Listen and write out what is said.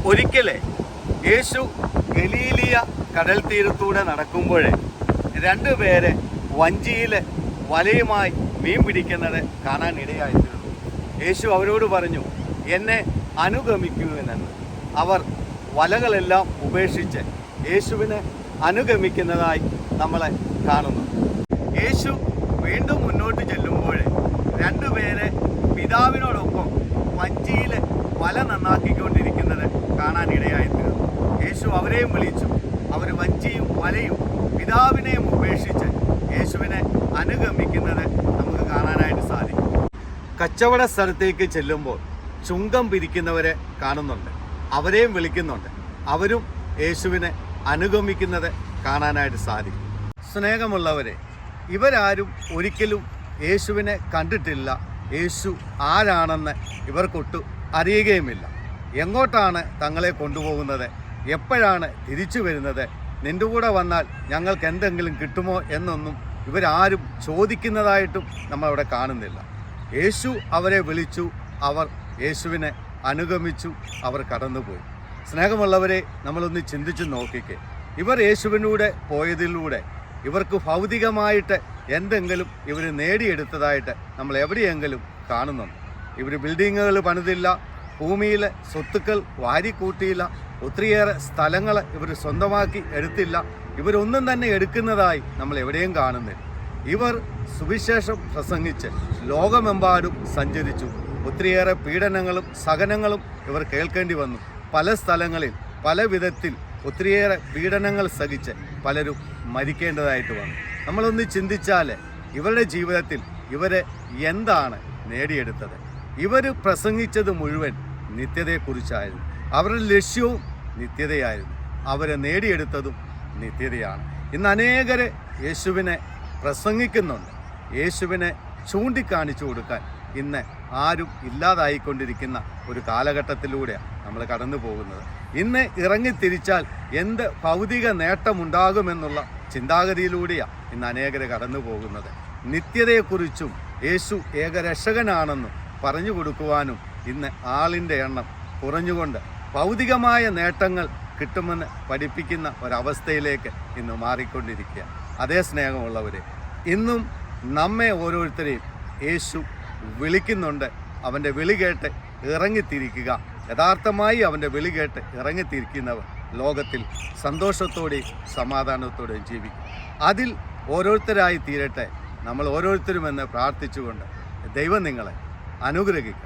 ഒരിക്കലേ യേശു ഗലീലിയ കടൽ തീരത്തൂടെ നടക്കുമ്പോൾ രണ്ടുപേരെ വഞ്ചിയിൽ വലയുമായി മീൻ പിടിക്കുന്നത് കാണാൻ ഇടയായിത്തീർന്നു. യേശു അവരോട് പറഞ്ഞു, എന്നെ അനുഗമിക്കുമെന്ന്. അവർ വലകളെല്ലാം ഉപേക്ഷിച്ച് യേശുവിനെ അനുഗമിക്കുന്നതായി നമ്മളെ കാണുന്നു. യേശു വീണ്ടും മുന്നോട്ട് ചെല്ലുമ്പോൾ രണ്ടുപേരെ പിതാവിനോടൊപ്പം വഞ്ചിയിൽ വല നന്നാക്കിക്കൊണ്ടിരിക്കുന്നത് കാണാൻ ഇടയായിത്തീർന്നു. യേശു അവരെയും വിളിച്ചു. അവർ വഞ്ചിയും വലയും പിതാവിനെയും ഉപേക്ഷിച്ച് യേശുവിനെ അനുഗമിക്കുന്നത് നമുക്ക് കാണാനായിട്ട് സാധിക്കും. കച്ചവട സ്ഥലത്തേക്ക് ചെല്ലുമ്പോൾ ചുങ്കം പിരിക്കുന്നവരെ കാണുന്നുണ്ട്. അവരെയും വിളിക്കുന്നുണ്ട്. അവരും യേശുവിനെ അനുഗമിക്കുന്നത് കാണാനായിട്ട് സാധിക്കും. സ്നേഹമുള്ളവരെ, ഇവരാരും ഒരിക്കലും യേശുവിനെ കണ്ടിട്ടില്ല. യേശു ആരാണെന്ന് ഇവർക്കൊട്ടും അറിയുകയുമില്ല. എങ്ങോട്ടാണ് തങ്ങളെ കൊണ്ടുപോകുന്നത്, എപ്പോഴാണ് തിരിച്ചു വരുന്നത്, നിൻ്റെ കൂടെ വന്നാൽ ഞങ്ങൾക്ക് എന്തെങ്കിലും കിട്ടുമോ എന്നൊന്നും ഇവരാരും ചോദിക്കുന്നതായിട്ടും നമ്മളവിടെ കാണുന്നില്ല. യേശു അവരെ വിളിച്ചു. അവർ യേശുവിനെ അനുഗമിച്ചു. അവർ കടന്നുപോയി. സ്നേഹമുള്ളവരെ, നമ്മളൊന്ന് ചിന്തിച്ചു നോക്കിക്കേ. ഇവർ യേശുവിനൂടെ പോയതിലൂടെ ഇവർക്ക് ഭൗതികമായിട്ട് എന്തെങ്കിലും ഇവർ നേടിയെടുത്തതായിട്ട് നമ്മൾ എവിടെയെങ്കിലും കാണുന്നുണ്ട്? ഇവർ ബിൽഡിങ്ങുകൾ പണിതില്ല, ഭൂമിയിലെ സ്വത്തുക്കൾ വാരിക്കൂട്ടിയില്ല, ഒത്തിരിയേറെ സ്ഥലങ്ങൾ ഇവർ സ്വന്തമാക്കി എടുത്തില്ല. ഇവരൊന്നും തന്നെ എടുക്കുന്നതായി നമ്മൾ എവിടെയും കാണുന്നില്ല. ഇവർ സുവിശേഷം പ്രസംഗിച്ച് ലോകമെമ്പാടും സഞ്ചരിച്ചു. ഒത്തിരിയേറെ പീഡനങ്ങളും സഹനങ്ങളും ഇവർ കേൾക്കേണ്ടി വന്നു. പല സ്ഥലങ്ങളിൽ പല വിധത്തിൽ ഒത്തിരിയേറെ പീഡനങ്ങൾ സഹിച്ച് പലരും മരിക്കേണ്ടതായിട്ട് വന്നു. നമ്മളൊന്ന് ചിന്തിച്ചാൽ ഇവരുടെ ജീവിതത്തിൽ ഇവരെ എന്താണ് നേടിയെടുത്തത്? ഇവർ പ്രസംഗിച്ചത് മുഴുവൻ നിത്യതയെക്കുറിച്ചായിരുന്നു. അവരുടെ ലക്ഷ്യവും നിത്യതയായിരുന്നു. അവരെ നേടിയെടുത്തതും നിത്യതയാണ്. ഇന്ന് അനേകരെ യേശുവിനെ പ്രസംഗിക്കുന്നുണ്ട്. യേശുവിനെ ചൂണ്ടിക്കാണിച്ചു കൊടുക്കാൻ ഇന്ന് ആരും ഇല്ലാതായിക്കൊണ്ടിരിക്കുന്ന ഒരു കാലഘട്ടത്തിലൂടെയാണ് നമ്മൾ കടന്നു പോകുന്നത്. ഇന്ന് ഇറങ്ങിത്തിരിച്ചാൽ എന്ത് ഭൗതിക നേട്ടമുണ്ടാകുമെന്നുള്ള ചിന്താഗതിയിലൂടെയാണ് ഇന്ന് അനേകരെ കടന്നു പോകുന്നത്. നിത്യതയെക്കുറിച്ചും യേശു ഏകരക്ഷകനാണെന്നും പറഞ്ഞു കൊടുക്കുവാനും ഇന്ന് ആളിൻ്റെ എണ്ണം കുറഞ്ഞുകൊണ്ട് ഭൗതികമായ നേട്ടങ്ങൾ കിട്ടുമെന്ന് പഠിപ്പിക്കുന്ന ഒരവസ്ഥയിലേക്ക് ഇന്ന് മാറിക്കൊണ്ടിരിക്കുക. അതേ സ്നേഹമുള്ളവരെ, ഇന്നും നമ്മെ ഓരോരുത്തരെയും യേശു വിളിക്കുന്നുണ്ട്. അവൻ്റെ വിളി കേട്ട് ഇറങ്ങിത്തിരിക്കുക. യഥാർത്ഥമായി അവൻ്റെ വിളി കേട്ട് ഇറങ്ങിത്തിരിക്കുന്നവർ ലോകത്തിൽ സന്തോഷത്തോടെയും സമാധാനത്തോടെയും ജീവിക്കും. അതിൽ ഓരോരുത്തരായി തീരട്ടെ നമ്മൾ ഓരോരുത്തരുമെന്ന് പ്രാർത്ഥിച്ചുകൊണ്ട് ദൈവം നിങ്ങളെ അനുഗ്രഹിക്കുക.